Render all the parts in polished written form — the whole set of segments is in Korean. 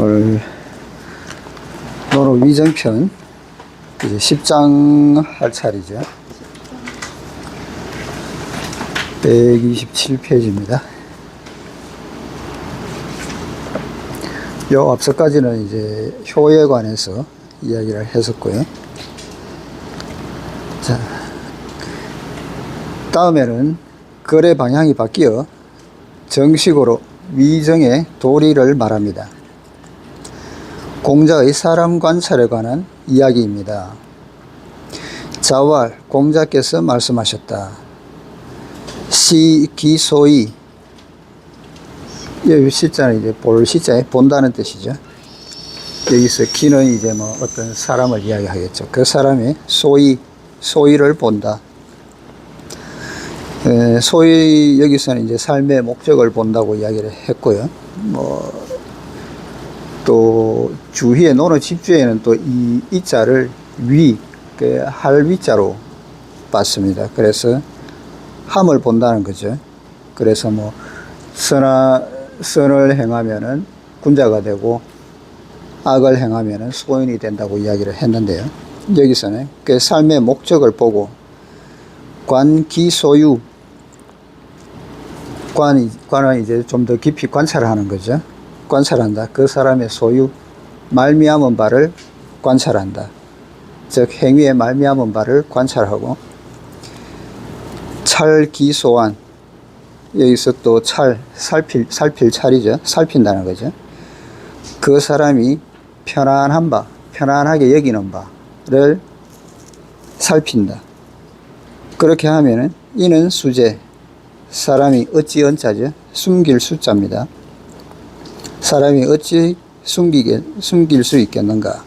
오늘 논어 위정편 이제 10장 할 차례죠. 127페이지입니다. 요 앞서까지는 이제 효에 관해서 이야기를 했었고요. 자, 다음에는 거래 방향이 바뀌어 정식으로 위정의 도리를 말합니다. 공자의 사람 관찰에 관한 이야기입니다. 자왈 공자께서 말씀하셨다. 시기소이, 여기 시자는 이제 볼 시자에 본다는 뜻이죠. 여기서 기는 이제 뭐 어떤 사람을 이야기하겠죠. 그 사람의 소위를 본다. 소위 여기서는 이제 삶의 목적을 본다고 이야기를 했고요. 또 주희의 논어 집주에는 또 이 자를 할 위자로 봤습니다. 그래서 함을 본다는 거죠. 그래서 선을 행하면은 군자가 되고 악을 행하면은 소인이 된다고 이야기를 했는데요. 여기서는 그 삶의 목적을 보고 관기소유, 관은 이제 좀 더 깊이 관찰을 하는 거죠. 관찰한다. 그 사람의 소유, 말미암은 바를 관찰한다. 즉 행위에 말미암은 바를 관찰하고, 찰기소환, 여기서 또 살필 찰이죠. 살핀다는 거죠. 그 사람이 편안한 바, 편안하게 여기는 바를 살핀다. 그렇게 하면은 이는 수제, 사람이 어찌 언자죠. 숨길 수자입니다. 사람이 어찌 숨길 수 있겠는가?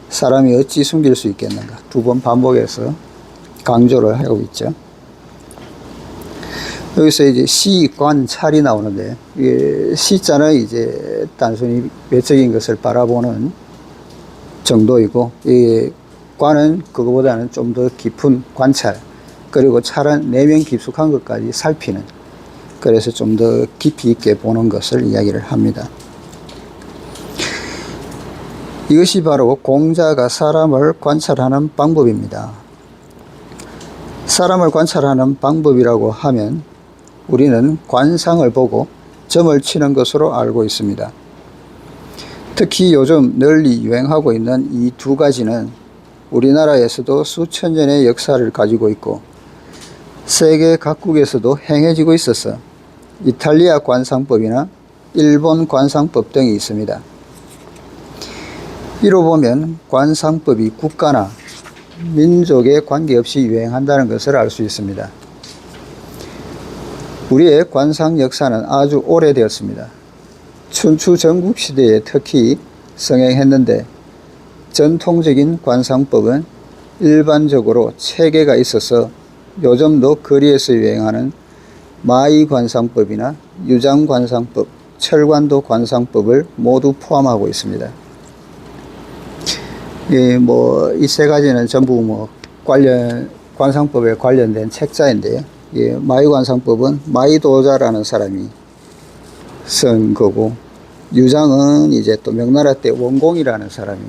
사람이 어찌 숨길 수 있겠는가? 두 번 반복해서 강조를 하고 있죠. 여기서 이제 시관찰이 나오는데, 시자는 이제 단순히 외적인 것을 바라보는 정도이고, 이 관은 그거보다는 좀 더 깊은 관찰, 그리고 찰은 내면 깊숙한 것까지 살피는, 그래서 좀 더 깊이 있게 보는 것을 이야기를 합니다. 이것이 바로 공자가 사람을 관찰하는 방법입니다. 사람을 관찰하는 방법이라고 하면 우리는 관상을 보고 점을 치는 것으로 알고 있습니다. 특히 요즘 널리 유행하고 있는 이 두 가지는 우리나라에서도 수천 년의 역사를 가지고 있고 세계 각국에서도 행해지고 있어서 이탈리아 관상법이나 일본 관상법 등이 있습니다. 이로 보면 관상법이 국가나 민족에 관계없이 유행한다는 것을 알 수 있습니다. 우리의 관상 역사는 아주 오래되었습니다. 춘추 전국시대에 특히 성행했는데, 전통적인 관상법은 일반적으로 체계가 있어서 요즘도 거리에서 유행하는 마의관상법이나 유장관상법, 철관도 관상법을 모두 포함하고 있습니다. 이 세 가지는 전부 관상법에 관련된 책자인데요. 마의관상법은 마의도자라는 사람이 쓴 거고, 유장은 이제 또 명나라 때 원공이라는 사람이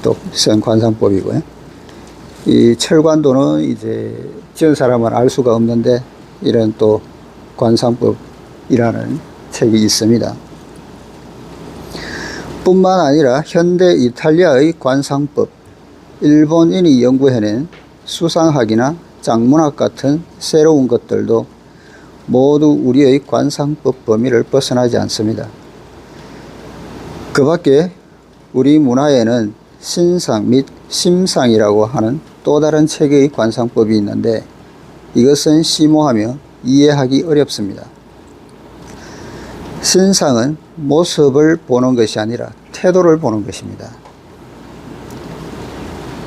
또 쓴 관상법이고요. 이 철관도는 이제 지은 사람은 알 수가 없는데, 이런 또 관상법이라는 책이 있습니다. 뿐만 아니라 현대 이탈리아의 관상법, 일본인이 연구해낸 수상학이나 장문학 같은 새로운 것들도 모두 우리의 관상법 범위를 벗어나지 않습니다. 그 밖에 우리 문화에는 신상 및 심상이라고 하는 또 다른 체계의 관상법이 있는데, 이것은 심오하며 이해하기 어렵습니다. 신상은 모습을 보는 것이 아니라 태도를 보는 것입니다.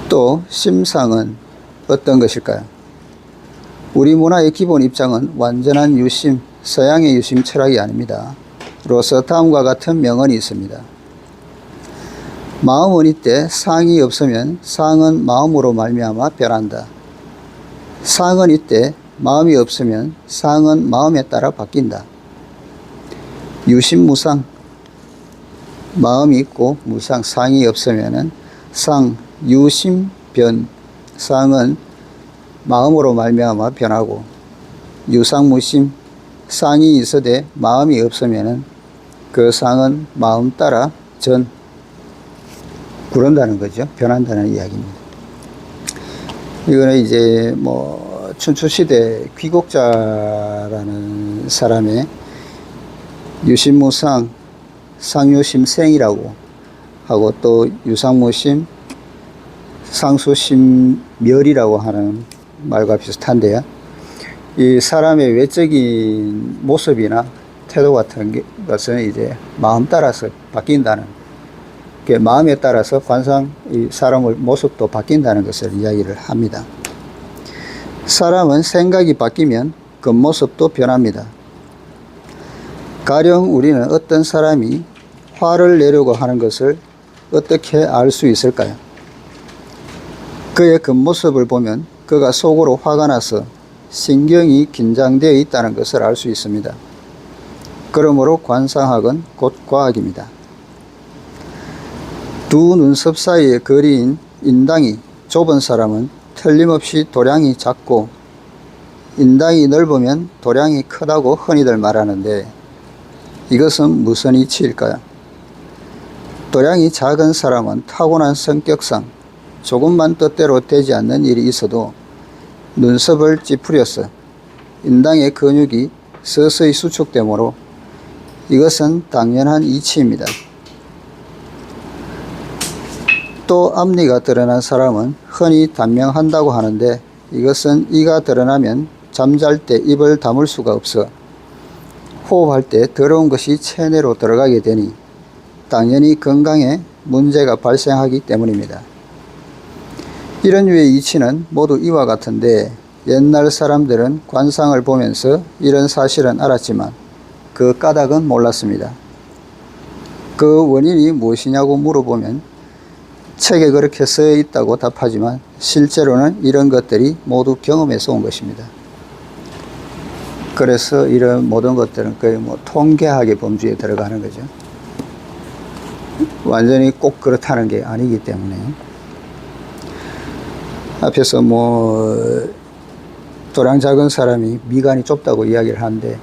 또 심상은 어떤 것일까요? 우리 문화의 기본 입장은 완전한 유심, 서양의 유심 철학이 아닙니다. 로서 다음과 같은 명언이 있습니다. 마음은 이때 상이 없으면 상은 마음으로 말미암아 변한다. 상은 이때 마음이 없으면 상은 마음에 따라 바뀐다. 유심무상, 마음이 있고 무상, 상이 없으면은 상, 유심, 변. 상은 마음으로 말미암아 변하고, 유상무심, 상이 있어도 마음이 없으면은 그 상은 마음 따라 구른다는 거죠. 변한다는 이야기입니다. 이거는 이제 뭐 춘추시대 귀곡자라는 사람의 유심무상, 상유심생이라고 하고, 또 유상무심, 상수심멸이라고 하는 말과 비슷한데요. 이 사람의 외적인 모습이나 태도 같은 것은 이제 마음 따라서 바뀐다는, 마음에 따라서 관상, 이 사람의 모습도 바뀐다는 것을 이야기를 합니다. 사람은 생각이 바뀌면 겉모습도 변합니다. 가령 우리는 어떤 사람이 화를 내려고 하는 것을 어떻게 알 수 있을까요? 그의 겉모습을 보면 그가 속으로 화가 나서 신경이 긴장되어 있다는 것을 알 수 있습니다. 그러므로 관상학은 곧 과학입니다. 두 눈썹 사이의 거리인 인당이 좁은 사람은 틀림없이 도량이 작고, 인당이 넓으면 도량이 크다고 흔히들 말하는데, 이것은 무슨 이치일까요? 도량이 작은 사람은 타고난 성격상 조금만 뜻대로 되지 않는 일이 있어도 눈썹을 찌푸려서 인당의 근육이 서서히 수축되므로 이것은 당연한 이치입니다. 또 앞니가 드러난 사람은 흔히 단명한다고 하는데, 이것은 이가 드러나면 잠잘 때 입을 다물 수가 없어 호흡할 때 더러운 것이 체내로 들어가게 되니 당연히 건강에 문제가 발생하기 때문입니다. 이런 류의 이치는 모두 이와 같은데, 옛날 사람들은 관상을 보면서 이런 사실은 알았지만 그 까닭은 몰랐습니다. 그 원인이 무엇이냐고 물어보면 책에 그렇게 써 있다고 답하지만, 실제로는 이런 것들이 모두 경험에서 온 것입니다. 그래서 이런 모든 것들은 거의 뭐 통계학의 범주에 들어가는 거죠. 완전히 꼭 그렇다는 게 아니기 때문에. 앞에서 도량 작은 사람이 미간이 좁다고 이야기를 하는데,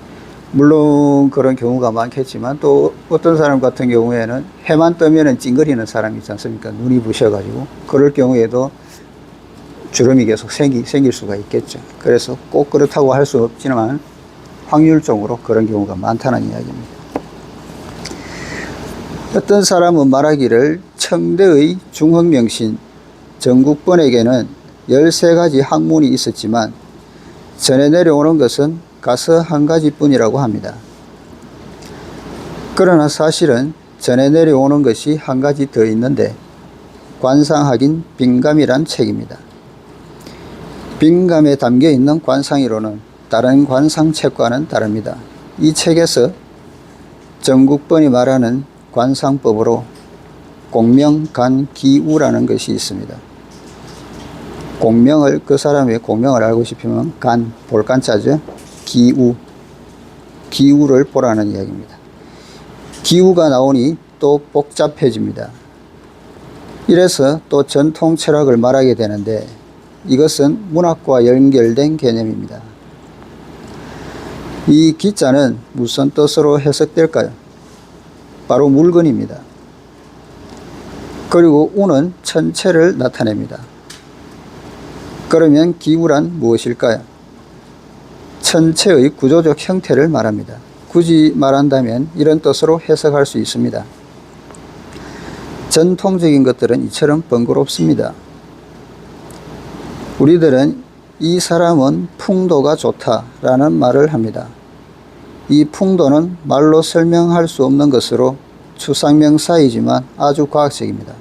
물론 그런 경우가 많겠지만, 또 어떤 사람 같은 경우에는 해만 뜨면은 찡그리는 사람이 있지 않습니까? 눈이 부셔가지고. 그럴 경우에도 주름이 계속 생길 수가 있겠죠. 그래서 꼭 그렇다고 할 수 없지만 확률적으로 그런 경우가 많다는 이야기입니다. 어떤 사람은 말하기를 청대의 중흥명신 정국본에게는 13가지 학문이 있었지만 전해 내려오는 것은 가서 한 가지뿐이라고 합니다. 그러나 사실은 전해 내려오는 것이 한 가지 더 있는데, 관상학인 빈감이란 책입니다. 빈감에 담겨 있는 관상이론은 다른 관상책과는 다릅니다. 이 책에서 정국본이 말하는 관상법으로 공명간기우라는 것이 있습니다. 그 사람의 공명을 알고 싶으면 볼간자죠. 기우를 보라는 이야기입니다. 기우가 나오니 또 복잡해집니다. 이래서 또 전통 철학을 말하게 되는데, 이것은 문학과 연결된 개념입니다. 이 기자는 무슨 뜻으로 해석될까요? 바로 물건입니다. 그리고 우는 천체를 나타냅니다. 그러면 기우란 무엇일까요? 천체의 구조적 형태를 말합니다. 굳이 말한다면 이런 뜻으로 해석할 수 있습니다. 전통적인 것들은 이처럼 번거롭습니다. 우리들은 이 사람은 풍도가 좋다라는 말을 합니다. 이 풍도는 말로 설명할 수 없는 것으로 추상명사이지만 아주 과학적입니다.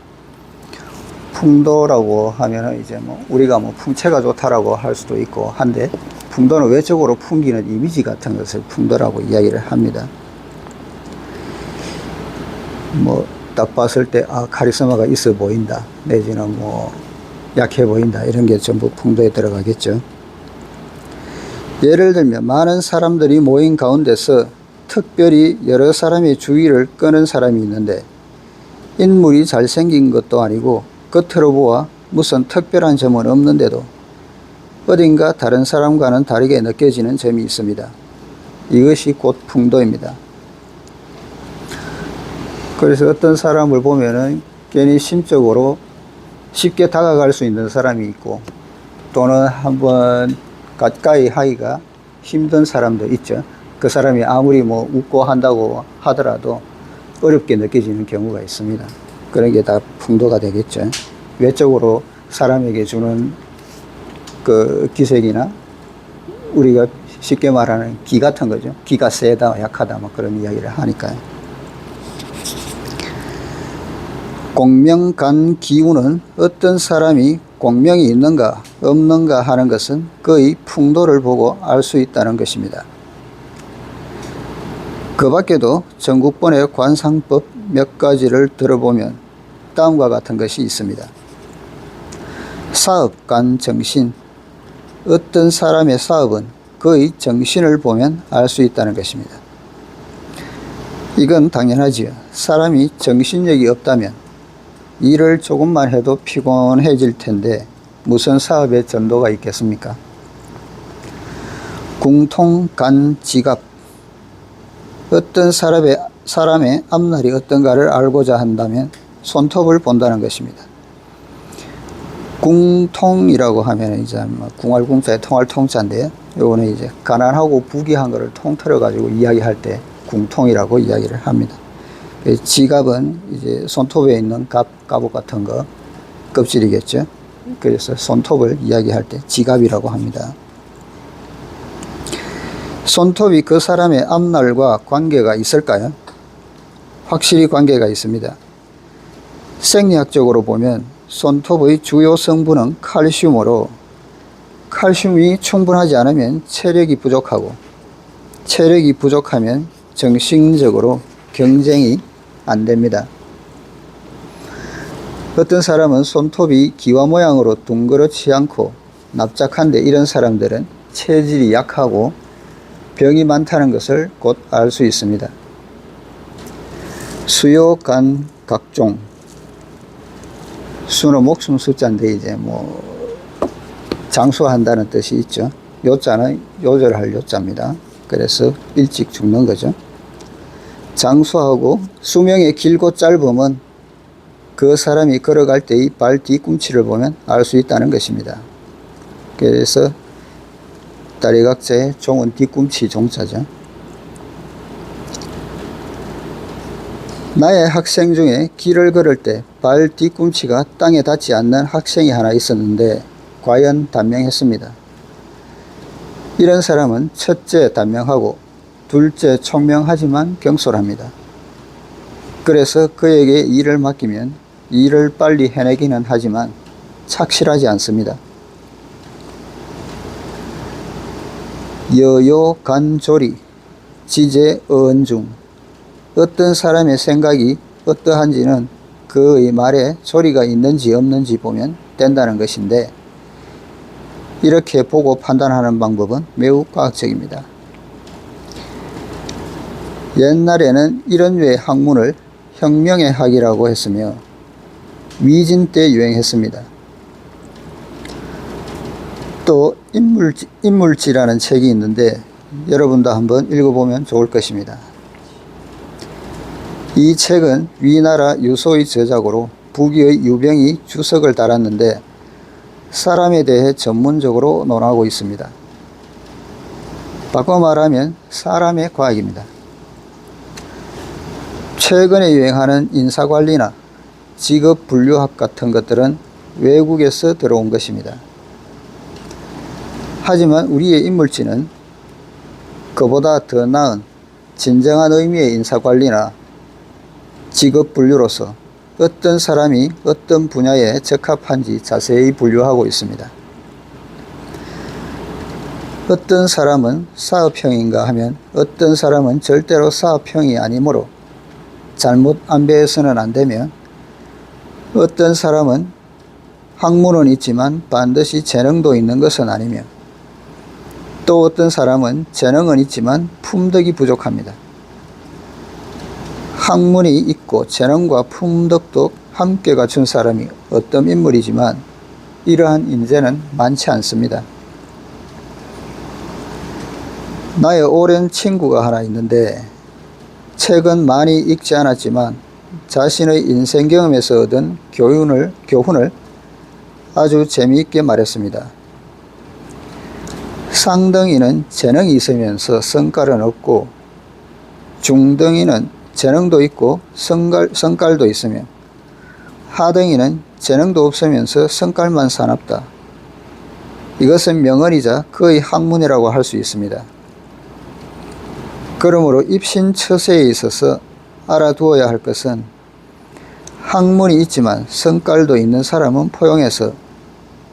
풍도라고 하면은 이제 우리가 풍채가 좋다라고 할 수도 있고 한데, 풍도는 외적으로 풍기는 이미지 같은 것을 풍도라고 이야기를 합니다. 딱 봤을 때 카리스마가 있어 보인다, 내지는 약해 보인다, 이런 게 전부 풍도에 들어가겠죠. 예를 들면 많은 사람들이 모인 가운데서 특별히 여러 사람의 주의를 끄는 사람이 있는데, 인물이 잘생긴 것도 아니고 겉으로 보아 무슨 특별한 점은 없는데도 어딘가 다른 사람과는 다르게 느껴지는 점이 있습니다. 이것이 곧 풍도입니다. 그래서 어떤 사람을 보면은 괜히 심적으로 쉽게 다가갈 수 있는 사람이 있고, 또는 한번 가까이 하기가 힘든 사람도 있죠. 그 사람이 아무리 뭐 웃고 한다고 하더라도 어렵게 느껴지는 경우가 있습니다. 그런 게 다 풍도가 되겠죠. 외적으로 사람에게 주는 그 기색이나 우리가 쉽게 말하는 기 같은 거죠. 기가 세다, 약하다, 뭐 그런 이야기를 하니까요. 공명간 기운은 어떤 사람이 공명이 있는가 없는가 하는 것은 그의 풍도를 보고 알 수 있다는 것입니다. 그 밖에도 전국본의 관상법 몇 가지를 들어보면 다음과 같은 것이 있습니다. 사업간 정신, 어떤 사람의 사업은 그의 정신을 보면 알 수 있다는 것입니다. 이건 당연하지요. 사람이 정신력이 없다면 일을 조금만 해도 피곤해질 텐데 무슨 사업에 전도가 있겠습니까? 궁통간 지갑, 어떤 사람의 앞날이 어떤가를 알고자 한다면 손톱을 본다는 것입니다. 궁통이라고 하면 이제 궁알궁자에 통할통자인데요. 요거는 이제 가난하고 부귀한 것을 통틀어 가지고 이야기할 때 궁통이라고 이야기를 합니다. 지갑은 이제 손톱에 있는 갑옷 같은 거 껍질이겠죠. 그래서 손톱을 이야기할 때 지갑이라고 합니다. 손톱이 그 사람의 앞날과 관계가 있을까요? 확실히 관계가 있습니다. 생리학적으로 보면 손톱의 주요 성분은 칼슘으로, 칼슘이 충분하지 않으면 체력이 부족하고, 체력이 부족하면 정신적으로 경쟁이 안 됩니다. 어떤 사람은 손톱이 기와 모양으로 둥그렇지 않고 납작한데 이런 사람들은 체질이 약하고 병이 많다는 것을 곧 알 수 있습니다. 수요, 간, 각종. 수는 목숨 숫자인데 이제 뭐 장수한다는 뜻이 있죠. 요자는 요절할 요자입니다. 그래서 일찍 죽는 거죠. 장수하고 수명의 길고 짧음은 그 사람이 걸어갈 때의 발 뒤꿈치를 보면 알 수 있다는 것입니다. 그래서 다리각자의 종은 뒤꿈치 종자죠. 나의 학생 중에 길을 걸을 때 발 뒤꿈치가 땅에 닿지 않는 학생이 하나 있었는데 과연 단명했습니다. 이런 사람은 첫째 단명하고 둘째 총명하지만 경솔합니다. 그래서 그에게 일을 맡기면 일을 빨리 해내기는 하지만 착실하지 않습니다. 여요간조리, 지제언중, 어떤 사람의 생각이 어떠한지는 그의 말에 조리가 있는지 없는지 보면 된다는 것인데, 이렇게 보고 판단하는 방법은 매우 과학적입니다. 옛날에는 이런 류의 학문을 혁명의 학이라고 했으며 위진 때 유행했습니다. 또 인물지라는 책이 있는데 여러분도 한번 읽어보면 좋을 것입니다. 이 책은 위나라 유소의 저작으로 부귀의 유병이 주석을 달았는데 사람에 대해 전문적으로 논하고 있습니다. 바꿔 말하면 사람의 과학입니다. 최근에 유행하는 인사관리나 직업분류학 같은 것들은 외국에서 들어온 것입니다. 하지만 우리의 인물지는 그보다 더 나은 진정한 의미의 인사관리나 직업분류로서 어떤 사람이 어떤 분야에 적합한지 자세히 분류하고 있습니다. 어떤 사람은 사업형인가 하면 어떤 사람은 절대로 사업형이 아니므로 잘못 안배해서는 안 되며, 어떤 사람은 학문은 있지만 반드시 재능도 있는 것은 아니며, 또 어떤 사람은 재능은 있지만 품덕이 부족합니다. 학문이 있고 재능과 품덕도 함께 갖춘 사람이 어떤 인물이지만 이러한 인재는 많지 않습니다. 나의 오랜 친구가 하나 있는데 책은 많이 읽지 않았지만 자신의 인생 경험에서 얻은 교훈을 아주 재미있게 말했습니다. 상등이는 재능이 있으면서 성깔은 없고, 중등이는 재능도 있고 성깔도 있으며, 하등이는 재능도 없으면서 성깔만 사납다. 이것은 명언이자 거의 학문이라고 할 수 있습니다. 그러므로 입신처세에 있어서 알아두어야 할 것은 학문이 있지만 성깔도 있는 사람은 포용해서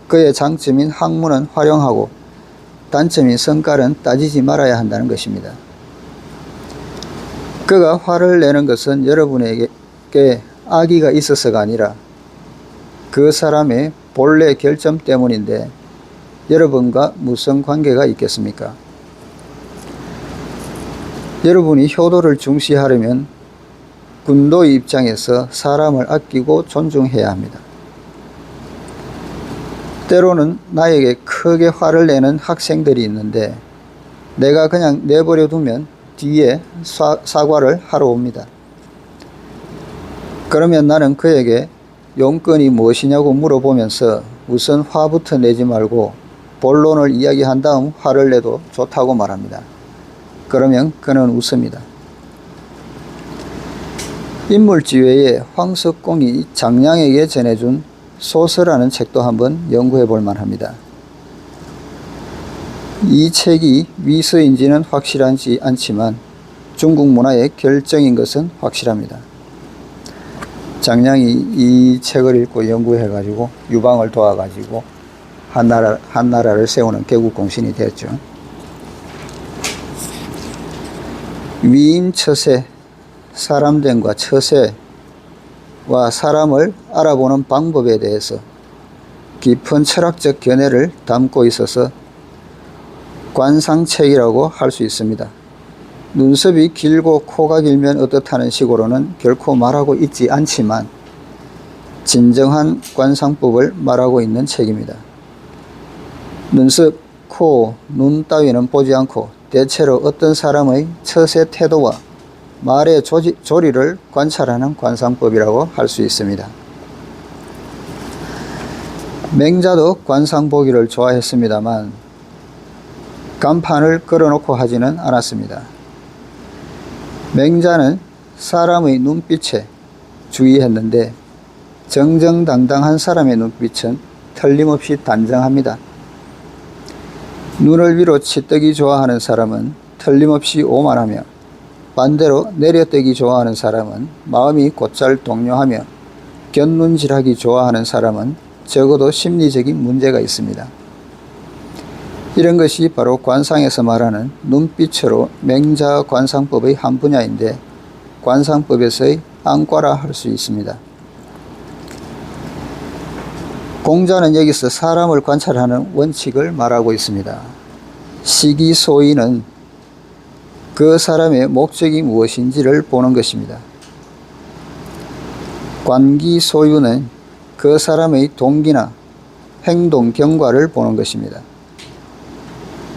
그의 장점인 학문은 활용하고 단점인 성깔은 따지지 말아야 한다는 것입니다. 그가 화를 내는 것은 여러분에게 악의가 있어서가 아니라 그 사람의 본래 결점 때문인데 여러분과 무슨 관계가 있겠습니까? 여러분이 효도를 중시하려면 군도의 입장에서 사람을 아끼고 존중해야 합니다. 때로는 나에게 크게 화를 내는 학생들이 있는데 내가 그냥 내버려 두면 뒤에 사과를 하러 옵니다. 그러면 나는 그에게 용건이 무엇이냐고 물어보면서 우선 화부터 내지 말고 본론을 이야기한 다음 화를 내도 좋다고 말합니다. 그러면 그는 웃습니다. 인물지 외에 황석공이 장량에게 전해준 소서라는 책도 한번 연구해 볼 만합니다. 이 책이 위서인지는 확실하지 않지만 중국 문화의 결정인 것은 확실합니다. 장량이 이 책을 읽고 연구해 가지고 유방을 도와 가지고 한나라를 세우는 개국공신이 되었죠. 위인처세, 사람됨과 처세와 사람을 알아보는 방법에 대해서 깊은 철학적 견해를 담고 있어서 관상책이라고 할 수 있습니다. 눈썹이 길고 코가 길면 어떻다는 식으로는 결코 말하고 있지 않지만 진정한 관상법을 말하고 있는 책입니다. 눈썹, 코, 눈 따위는 보지 않고 대체로 어떤 사람의 처세 태도와 말의 조리를 관찰하는 관상법이라고 할 수 있습니다. 맹자도 관상보기를 좋아했습니다만 간판을 걸어놓고 하지는 않았습니다. 맹자는 사람의 눈빛에 주의했는데 정정당당한 사람의 눈빛은 틀림없이 단정합니다. 눈을 위로 치뜨기 좋아하는 사람은 틀림없이 오만하며 반대로 내려뜨기 좋아하는 사람은 마음이 곧잘 동요하며 곁눈질하기 좋아하는 사람은 적어도 심리적인 문제가 있습니다. 이런 것이 바로 관상에서 말하는 눈빛으로 맹자 관상법의 한 분야인데 관상법에서의 안과라 할 수 있습니다. 공자는 여기서 사람을 관찰하는 원칙을 말하고 있습니다. 시기소의는 그 사람의 목적이 무엇인지를 보는 것입니다. 관기소유는 그 사람의 동기나 행동 경과를 보는 것입니다.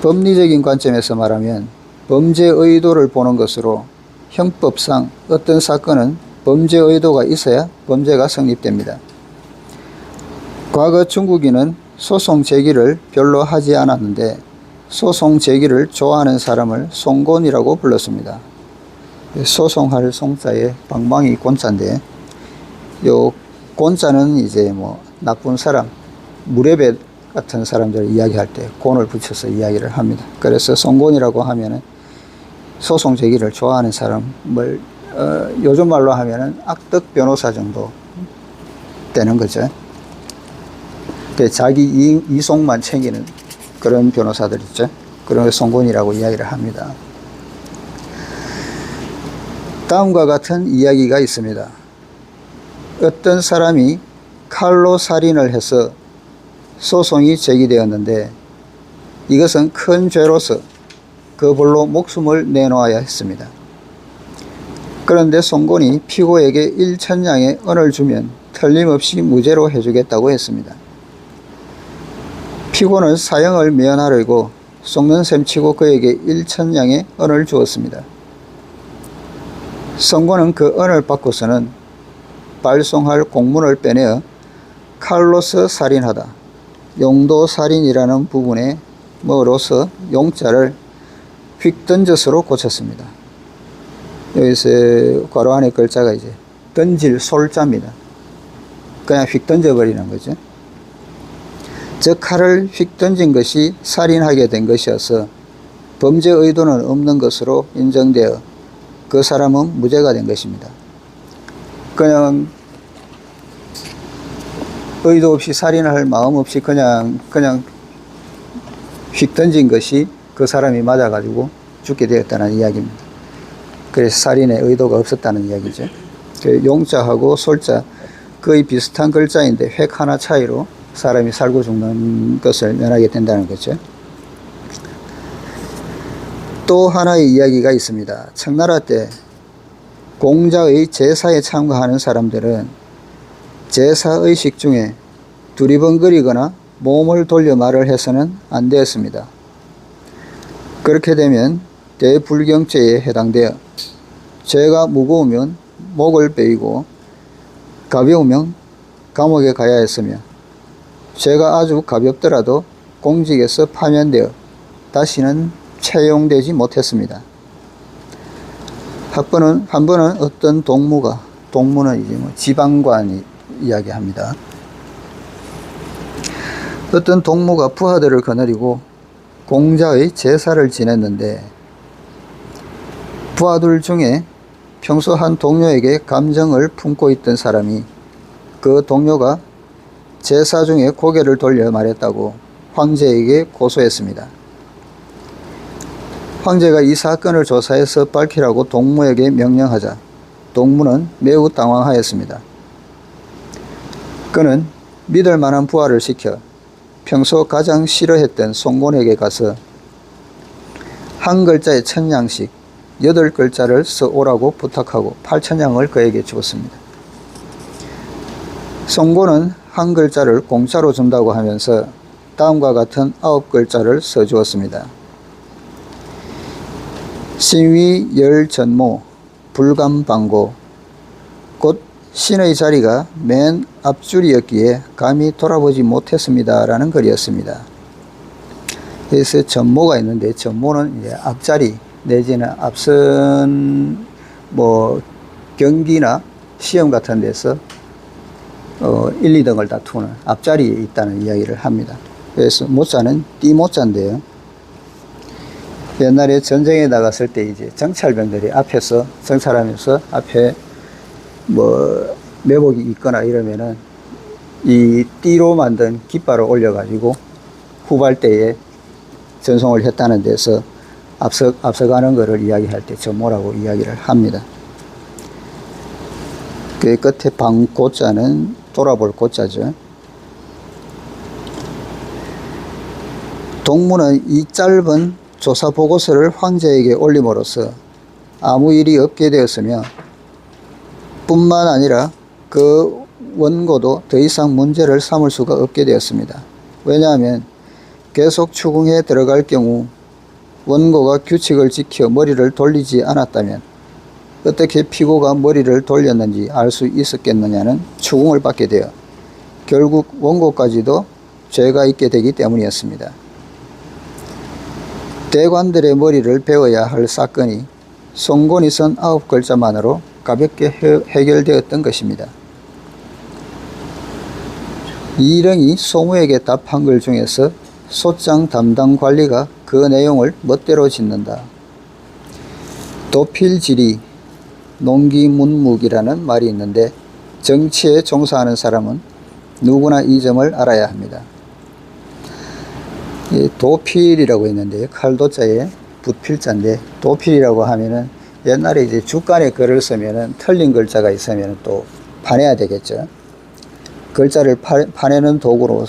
법리적인 관점에서 말하면 범죄 의도를 보는 것으로 형법상 어떤 사건은 범죄 의도가 있어야 범죄가 성립됩니다. 과거 중국인은 소송 제기를 별로 하지 않았는데 소송 제기를 좋아하는 사람을 송곤이라고 불렀습니다. 소송할 송자에 방망이 곤자인데 요 곤자는 이제 뭐 나쁜 사람, 무례배 같은 사람들을 이야기할 때 곤을 붙여서 이야기를 합니다. 그래서 송곤이라고 하면은 소송 제기를 좋아하는 사람을 요즘 말로 하면은 악덕 변호사 정도 되는 거죠. 자기 이속만 챙기는 그런 변호사들 있죠. 그런 송곤이라고 이야기를 합니다. 다음과 같은 이야기가 있습니다. 어떤 사람이 칼로 살인을 해서 소송이 제기되었는데 이것은 큰 죄로서 그 벌로 목숨을 내놓아야 했습니다. 그런데 송곤이 피고에게 1,000냥의 은을 주면 틀림없이 무죄로 해주겠다고 했습니다. 피고는 사형을 면하려고 속는 셈치고 그에게 1,000냥의 은을 주었습니다. 송곤은 그 은을 받고서는 발송할 공문을 빼내어 칼로서 살인하다, 용도 살인이라는 부분에 뭐로서 용자를 휙 던져서로 고쳤습니다. 여기서 괄호 안에 글자가 이제 던질 솔자입니다. 그냥 휙 던져버리는 거죠. 즉 칼을 휙 던진 것이 살인하게 된 것이어서 범죄 의도는 없는 것으로 인정되어 그 사람은 무죄가 된 것입니다. 그냥 의도 없이 살인할 마음 없이 그냥 휙 던진 것이 그 사람이 맞아가지고 죽게 되었다는 이야기입니다. 그래서 살인의 의도가 없었다는 이야기죠. 용자하고 솔자 거의 비슷한 글자인데 획 하나 차이로 사람이 살고 죽는 것을 면하게 된다는 거죠. 또 하나의 이야기가 있습니다. 청나라 때 공자의 제사에 참가하는 사람들은 제사의식 중에 두리번거리거나 몸을 돌려 말을 해서는 안 되었습니다. 그렇게 되면 대불경죄에 해당되어 죄가 무거우면 목을 베이고 가벼우면 감옥에 가야 했으며 죄가 아주 가볍더라도 공직에서 파면되어 다시는 채용되지 못했습니다. 한 번은 어떤 동무는 이제 지방관이 이야기합니다. 어떤 동무가 부하들을 거느리고 공자의 제사를 지냈는데 부하들 중에 평소 한 동료에게 감정을 품고 있던 사람이 그 동료가 제사 중에 고개를 돌려 말했다고 황제에게 고소했습니다. 황제가 이 사건을 조사해서 밝히라고 동무에게 명령하자 동무는 매우 당황하였습니다. 그는 믿을 만한 부하를 시켜 평소 가장 싫어했던 송곤에게 가서 한 글자에 1,000냥씩 8글자를 써오라고 부탁하고 8,000냥을 그에게 주었습니다. 송곤은 한 글자를 공짜로 준다고 하면서 다음과 같은 9글자를 써주었습니다. 신위 열전모 불감방고 곧 신의 자리가 맨 앞줄이었기에 감히 돌아보지 못했습니다 라는 글이었습니다. 그래서 전모가 있는데 전모는 이제 앞자리 내지는 앞선 경기나 시험 같은 데서 1, 2등을 다투는 앞자리에 있다는 이야기를 합니다. 그래서 모자는 띠모자인데요. 옛날에 전쟁에 나갔을 때 이제 정찰병들이 앞에서 정찰하면서 앞에 매복이 있거나 이러면은 이 띠로 만든 깃발을 올려가지고 후발대에 전송을 했다는 데서 앞서가는 것을 이야기할 때 전모라고 이야기를 합니다. 그 끝에 방고자는 돌아볼 고자죠. 동무는 이 짧은 조사 보고서를 황제에게 올림으로써 아무 일이 없게 되었으며 뿐만 아니라 그 원고도 더 이상 문제를 삼을 수가 없게 되었습니다. 왜냐하면 계속 추궁에 들어갈 경우 원고가 규칙을 지켜 머리를 돌리지 않았다면 어떻게 피고가 머리를 돌렸는지 알 수 있었겠느냐는 추궁을 받게 되어 결국 원고까지도 죄가 있게 되기 때문이었습니다. 대관들의 머리를 베어야 할 사건이 송곤이 쓴 9글자만으로 가볍게 해결되었던 것입니다. 이령이 소무에게 답한 글 중에서 소장 담당 관리가 그 내용을 멋대로 짓는다. 도필지리 농기문묵이라는 말이 있는데 정치에 종사하는 사람은 누구나 이 점을 알아야 합니다. 이 도필이라고 있는데 칼도자에 붓필자인데 도필이라고 하면은 옛날에 이제 주간에 글을 쓰면은 틀린 글자가 있으면 또 파내야 되겠죠. 글자를 파내는 도구로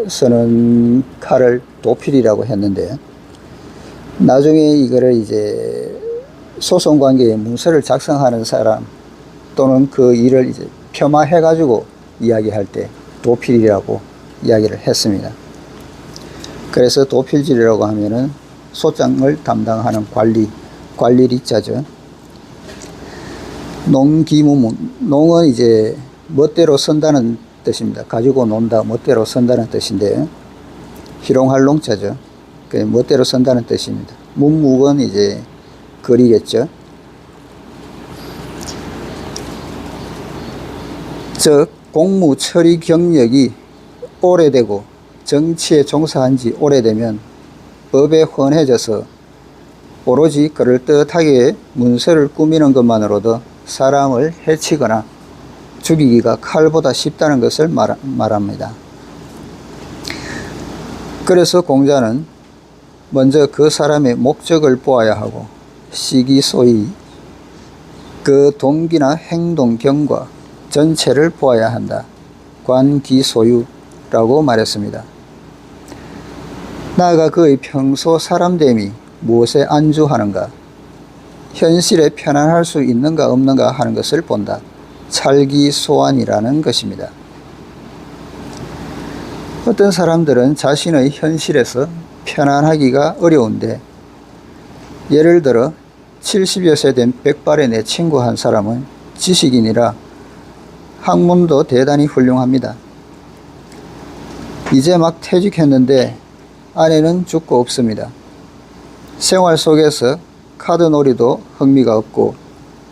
쓰는 칼을 도필이라고 했는데 나중에 이거를 이제 소송관계에 문서를 작성하는 사람 또는 그 일을 이제 폄하해가지고 이야기할 때 도필이라고 이야기를 했습니다. 그래서 도필질이라고 하면은 소장을 담당하는 관리리자죠. 농기무문, 농은 이제 멋대로 선다는 뜻입니다. 가지고 논다, 멋대로 선다는 뜻인데, 희롱할 농자죠. 그 멋대로 선다는 뜻입니다. 문묵은 이제 거리겠죠. 즉 공무 처리 경력이 오래되고 정치에 종사한 지 오래되면 법에 헌해져서 오로지 그럴듯하게 문서를 꾸미는 것만으로도 사람을 해치거나 죽이기가 칼보다 쉽다는 것을 말합니다. 그래서 공자는 먼저 그 사람의 목적을 보아야 하고 시기소이 그 동기나 행동 경과 전체를 보아야 한다. 관기소유라고 말했습니다. 나아가 그의 평소 사람됨이 무엇에 안주하는가, 현실에 편안할 수 있는가 없는가 하는 것을 본다. 찰기소안이라는 것입니다. 어떤 사람들은 자신의 현실에서 편안하기가 어려운데, 예를 들어 70여 세 된 백발의 내 친구 한 사람은 지식인이라 학문도 대단히 훌륭합니다. 이제 막 퇴직했는데 아내는 죽고 없습니다. 생활 속에서 카드놀이도 흥미가 없고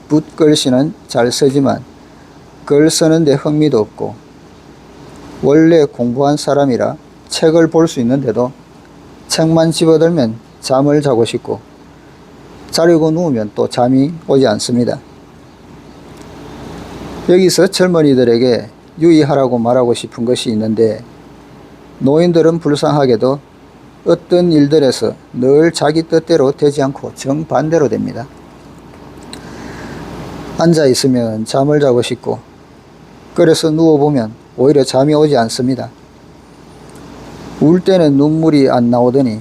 붓글씨는 잘 쓰지만 글 쓰는데 흥미도 없고 원래 공부한 사람이라 책을 볼 수 있는데도 책만 집어들면 잠을 자고 싶고 자려고 누우면 또 잠이 오지 않습니다. 여기서 젊은이들에게 유의하라고 말하고 싶은 것이 있는데, 노인들은 불쌍하게도 어떤 일들에서 늘 자기 뜻대로 되지 않고 정반대로 됩니다. 앉아 있으면 잠을 자고 싶고, 그래서 누워보면 오히려 잠이 오지 않습니다. 울 때는 눈물이 안 나오더니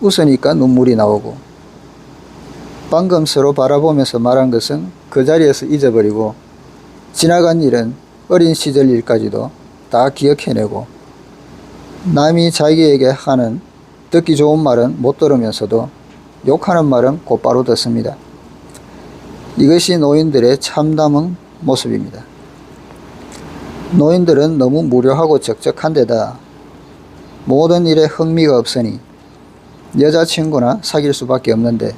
웃으니까 눈물이 나오고, 방금 서로 바라보면서 말한 것은 그 자리에서 잊어버리고 지나간 일은 어린 시절 일까지도 다 기억해내고, 남이 자기에게 하는 듣기 좋은 말은 못 들으면서도 욕하는 말은 곧바로 듣습니다. 이것이 노인들의 참담한 모습입니다. 노인들은 너무 무료하고 적적한 데다 모든 일에 흥미가 없으니 여자친구나 사귈 수밖에 없는데,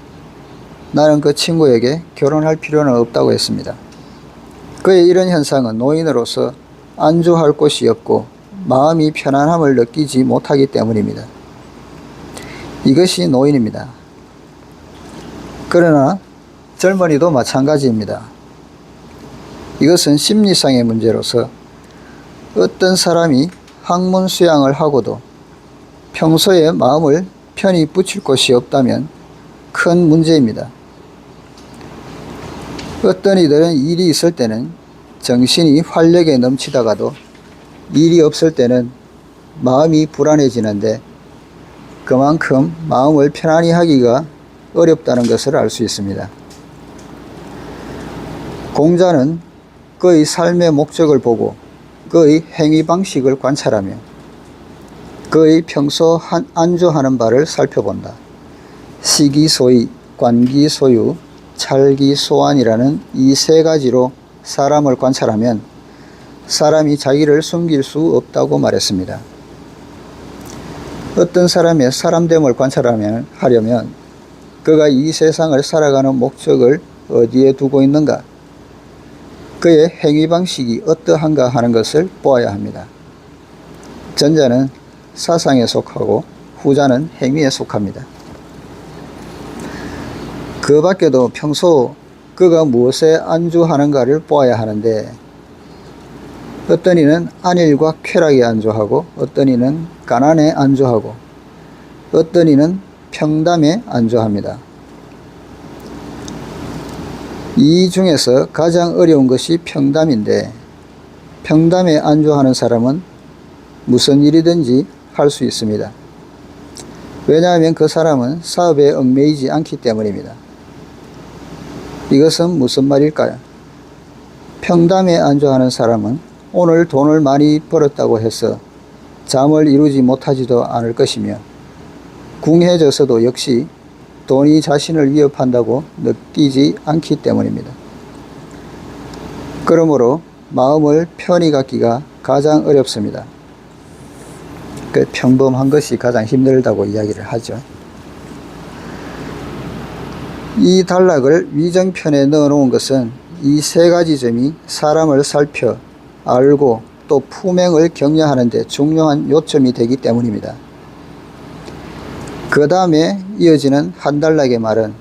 나는 그 친구에게 결혼할 필요는 없다고 했습니다. 그의 이런 현상은 노인으로서 안주할 곳이 없고 마음이 편안함을 느끼지 못하기 때문입니다. 이것이 노인입니다. 그러나 젊은이도 마찬가지입니다. 이것은 심리상의 문제로서 어떤 사람이 학문 수양을 하고도 평소에 마음을 편히 붙일 곳이 없다면 큰 문제입니다. 어떤 이들은 일이 있을 때는 정신이 활력에 넘치다가도 일이 없을 때는 마음이 불안해지는데, 그만큼 마음을 편안히 하기가 어렵다는 것을 알 수 있습니다. 공자는 그의 삶의 목적을 보고 그의 행위 방식을 관찰하며 그의 평소 안주하는 바를 살펴본다. 시기소이, 관기소유, 찰기소안이라는 이 세 가지로 사람을 관찰하면 사람이 자기를 숨길 수 없다고 말했습니다. 어떤 사람의 사람됨을 하려면 그가 이 세상을 살아가는 목적을 어디에 두고 있는가, 그의 행위 방식이 어떠한가 하는 것을 보아야 합니다. 전자는 사상에 속하고 후자는 행위에 속합니다. 그 밖에도 평소 그가 무엇에 안주하는가를 보아야 하는데, 어떤 이는 안일과 쾌락에 안주하고 어떤 이는 가난에 안주하고 어떤 이는 평담에 안주합니다. 이 중에서 가장 어려운 것이 평담인데, 평담에 안주하는 사람은 무슨 일이든지 할 수 있습니다. 왜냐하면 그 사람은 사업에 얽매이지 않기 때문입니다. 이것은 무슨 말일까요? 평담에 안주하는 사람은 오늘 돈을 많이 벌었다고 해서 잠을 이루지 못하지도 않을 것이며, 궁해져서도 역시 돈이 자신을 위협한다고 느끼지 않기 때문입니다. 그러므로 마음을 편히 갖기가 가장 어렵습니다. 평범한 것이 가장 힘들다고 이야기를 하죠. 이 단락을 위정편에 넣어 놓은 것은 이 세 가지 점이 사람을 살펴 알고 또 품행을 격려하는 데 중요한 요점이 되기 때문입니다. 그 다음에 이어지는 한 단락의 말은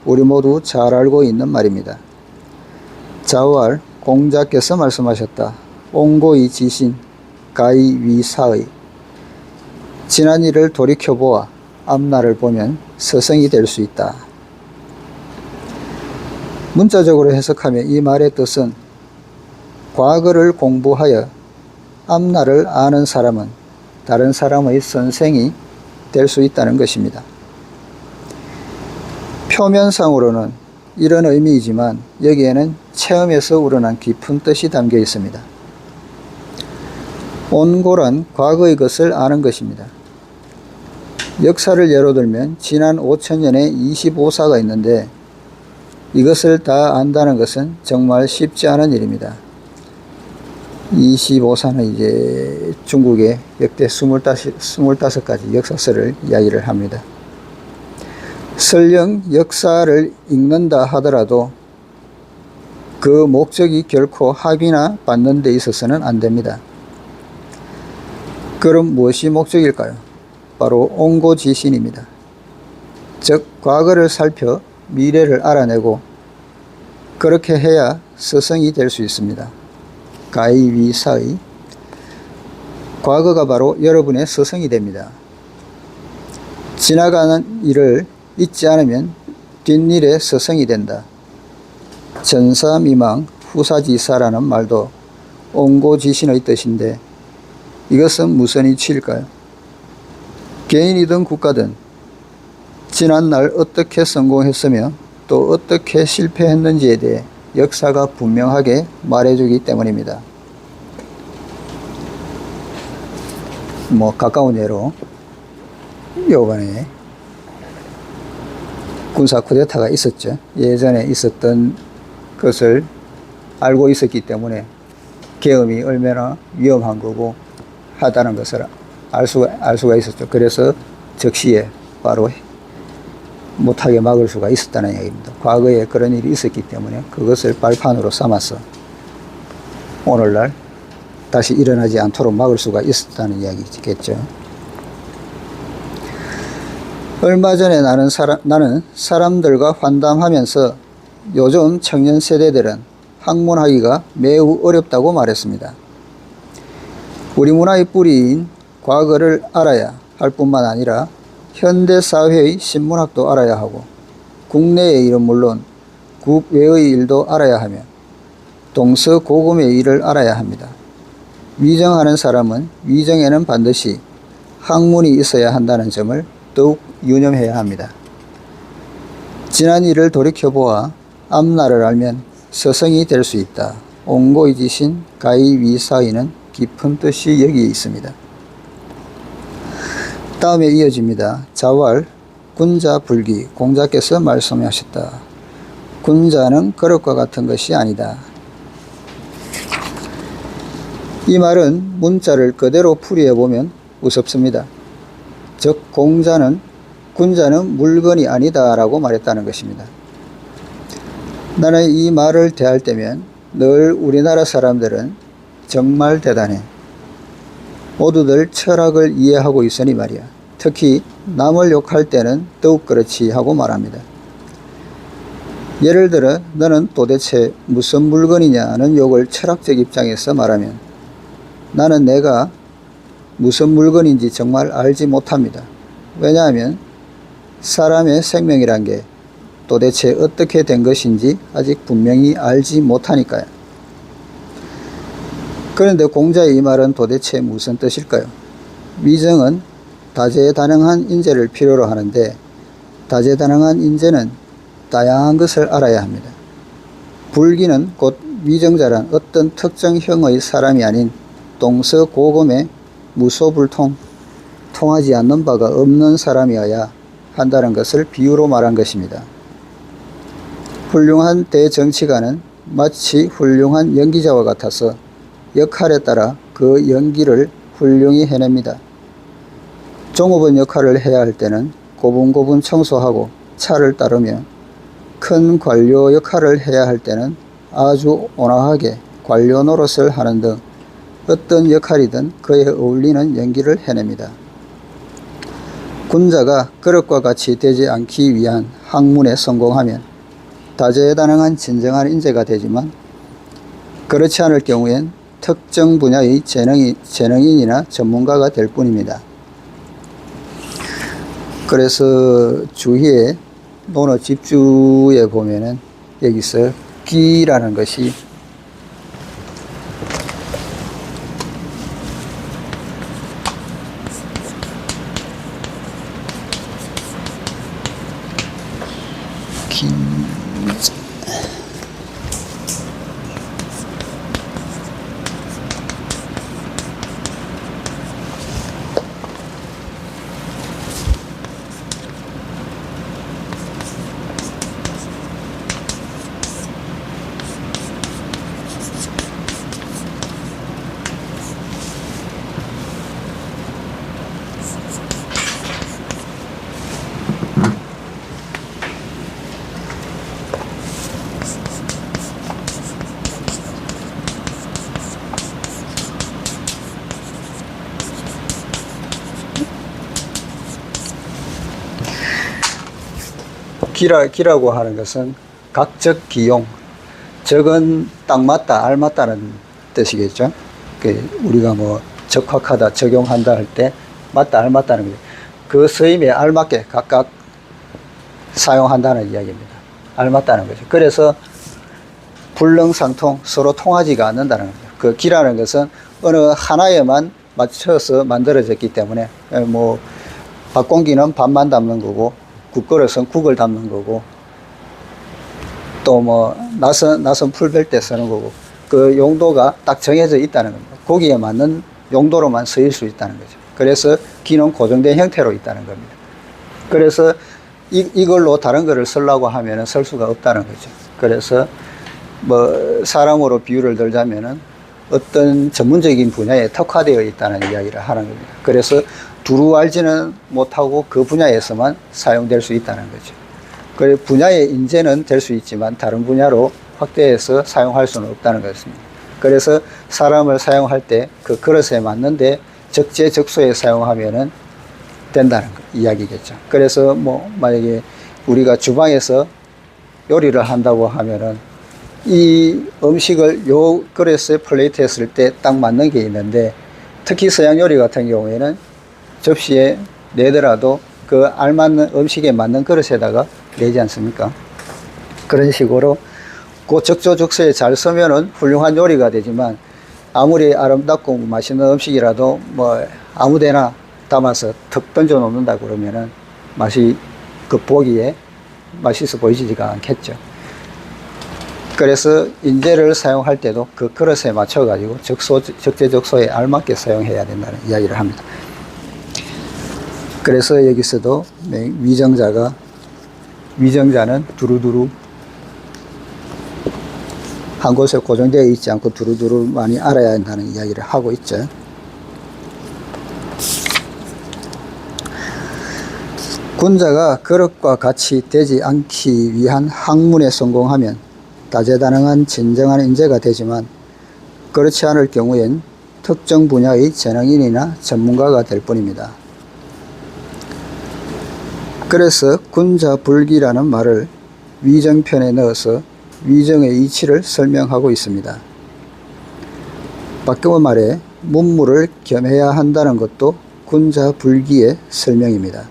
우리 모두 잘 알고 있는 말입니다. 자왈 공자께서 말씀하셨다. 옹고이 지신 가히 위사의. 지난 일을 돌이켜보아 앞날을 보면 서성이 될 수 있다. 문자적으로 해석하면 이 말의 뜻은 과거를 공부하여 앞날을 아는 사람은 다른 사람의 선생이 될 수 있다는 것입니다. 표면상으로는 이런 의미이지만 여기에는 체험에서 우러난 깊은 뜻이 담겨 있습니다. 온고란 과거의 것을 아는 것입니다. 역사를 예로 들면 지난 5000년에 25사가 있는데 이것을 다 안다는 것은 정말 쉽지 않은 일입니다. 25사는 이제 중국의 역대 25가지 역사서를 이야기를 합니다. 설령 역사를 읽는다 하더라도 그 목적이 결코 학위나 받는 데 있어서는 안 됩니다. 그럼 무엇이 목적일까요? 바로 옹고지신입니다. 즉 과거를 살펴 미래를 알아내고 그렇게 해야 서성이 될 수 있습니다. 가이위사의. 과거가 바로 여러분의 서성이 됩니다. 지나가는 일을 잊지 않으면 뒷일에 서성이 된다. 전사미망 후사지사라는 말도 옹고지신의 뜻인데 이것은 무슨 이치일까요? 개인이든 국가든 지난날 어떻게 성공했으며 또 어떻게 실패했는지에 대해 역사가 분명하게 말해주기 때문입니다. 가까운 예로 요번에 군사 쿠데타가 있었죠. 예전에 있었던 것을 알고 있었기 때문에 계엄이 얼마나 위험한 거고 하다는 것을 알 수가 있었죠. 그래서 즉시에 바로 못하게 막을 수가 있었다는 얘기입니다. 과거에 그런 일이 있었기 때문에 그것을 발판으로 삼아서 오늘날 다시 일어나지 않도록 막을 수가 있었다는 이야기겠죠. 얼마 전에 나는 사람들과 환담하면서 요즘 청년 세대들은 학문하기가 매우 어렵다고 말했습니다. 우리 문화의 뿌리인 과거를 알아야 할 뿐만 아니라 현대사회의 신문학도 알아야 하고 국내의 일은 물론 국외의 일도 알아야 하며 동서고금의 일을 알아야 합니다. 위정하는 사람은 위정에는 반드시 학문이 있어야 한다는 점을 더욱 유념해야 합니다. 지난 일을 돌이켜보아 앞날을 알면 서성이 될 수 있다. 옹고이지신 가이위사의는 깊은 뜻이 여기에 있습니다. 다음에 이어집니다. 자왈 군자불기. 공자께서 말씀하셨다. 군자는 그릇과 같은 것이 아니다. 이 말은 문자를 그대로 풀이해보면 우습습니다. 즉 군자는 물건이 아니다 라고 말했다는 것입니다. 나는 이 말을 대할 때면 늘 우리나라 사람들은 정말 대단해. 모두들 철학을 이해하고 있으니 말이야. 특히 남을 욕할 때는 더욱 그렇지 하고 말합니다. 예를 들어 너는 도대체 무슨 물건이냐는 욕을 철학적 입장에서 말하면 나는 내가 무슨 물건인지 정말 알지 못합니다. 왜냐하면 사람의 생명이란 게 도대체 어떻게 된 것인지 아직 분명히 알지 못하니까요. 그런데 공자의 이 말은 도대체 무슨 뜻일까요? 위정은 다재다능한 인재를 필요로 하는데 다재다능한 인재는 다양한 것을 알아야 합니다. 불기는 곧 위정자란 어떤 특정형의 사람이 아닌 동서고금의 무소불통, 통하지 않는 바가 없는 사람이어야 한다는 것을 비유로 말한 것입니다. 훌륭한 대정치가는 마치 훌륭한 연기자와 같아서 역할에 따라 그 연기를 훌륭히 해냅니다. 종업원 역할을 해야 할 때는 고분고분 청소하고 차를 따르며, 큰 관료 역할을 해야 할 때는 아주 온화하게 관료 노릇을 하는 등 어떤 역할이든 그에 어울리는 연기를 해냅니다. 군자가 그릇과 같이 되지 않기 위한 학문에 성공하면 다재다능한 진정한 인재가 되지만, 그렇지 않을 경우엔 특정 분야의 재능인이나 전문가가 될 뿐입니다. 그래서 주희의 논어 집주에 보면은 여기서 기라는 것이 기라고 하는 것은 각적 기용, 적은 딱 맞다, 알맞다는 뜻이겠죠. 우리가 뭐 적확하다, 적용한다 할 때 맞다, 알맞다는 거죠. 그 서임에 알맞게 각각 사용한다는 이야기입니다. 알맞다는 거죠. 그래서 불능상통, 서로 통하지가 않는다는 거죠. 그 기라는 것은 어느 하나에만 맞춰서 만들어졌기 때문에, 뭐 밥공기는 밥만 담는 거고, 국그릇은 국을 담는 거고, 또 뭐 나선 풀 벨 때 쓰는 거고, 그 용도가 딱 정해져 있다는 겁니다. 고기에 맞는 용도로만 쓰일 수 있다는 거죠. 그래서 기는 고정된 형태로 있다는 겁니다. 그래서 이걸로 다른 거를 쓰려고 하면은 쓸 수가 없다는 거죠. 그래서 뭐 사람으로 비유를 들자면은 어떤 전문적인 분야에 특화되어 있다는 이야기를 하는 겁니다. 그래서 두루 알지는 못하고 그 분야에서만 사용될 수 있다는 거죠. 그 분야의 인재는 될 수 있지만 다른 분야로 확대해서 사용할 수는 없다는 것입니다. 그래서 사람을 사용할 때 그 그릇에 맞는데 적재적소에 사용하면은 된다는 이야기겠죠. 그래서 뭐 만약에 우리가 주방에서 요리를 한다고 하면은 이 음식을 요 그릇에 플레이트에 했을 때 딱 맞는 게 있는데, 특히 서양 요리 같은 경우에는 접시에 내더라도 그 알맞는 음식에 맞는 그릇에다가 내지 않습니까? 그런 식으로 그 적조적소에 잘 쓰면은 훌륭한 요리가 되지만, 아무리 아름답고 맛있는 음식이라도 뭐 아무데나 담아서 턱 던져 놓는다 그러면은 맛이 그 보기에 맛있어 보이지가 않겠죠. 그래서 인재를 사용할 때도 그 그릇에 맞춰 가지고 적재적소에 알맞게 사용해야 된다는 이야기를 합니다. 그래서 여기서도 위정자는 두루두루 한 곳에 고정되어 있지 않고 두루두루 많이 알아야 한다는 이야기를 하고 있죠. 군자가 그릇과 같이 되지 않기 위한 학문에 성공하면 다재다능한 진정한 인재가 되지만, 그렇지 않을 경우엔 특정 분야의 재능인이나 전문가가 될 뿐입니다. 그래서 군자불기라는 말을 위정편에 넣어서 위정의 이치를 설명하고 있습니다. 바꿔 말해 문무를 겸해야 한다는 것도 군자불기의 설명입니다.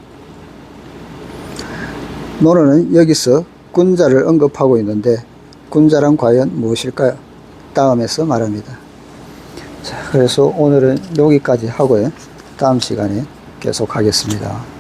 논어는 여기서 군자를 언급하고 있는데, 군자란 과연 무엇일까요? 다음에서 말합니다. 자, 그래서 오늘은 여기까지 하고요. 다음 시간에 계속하겠습니다.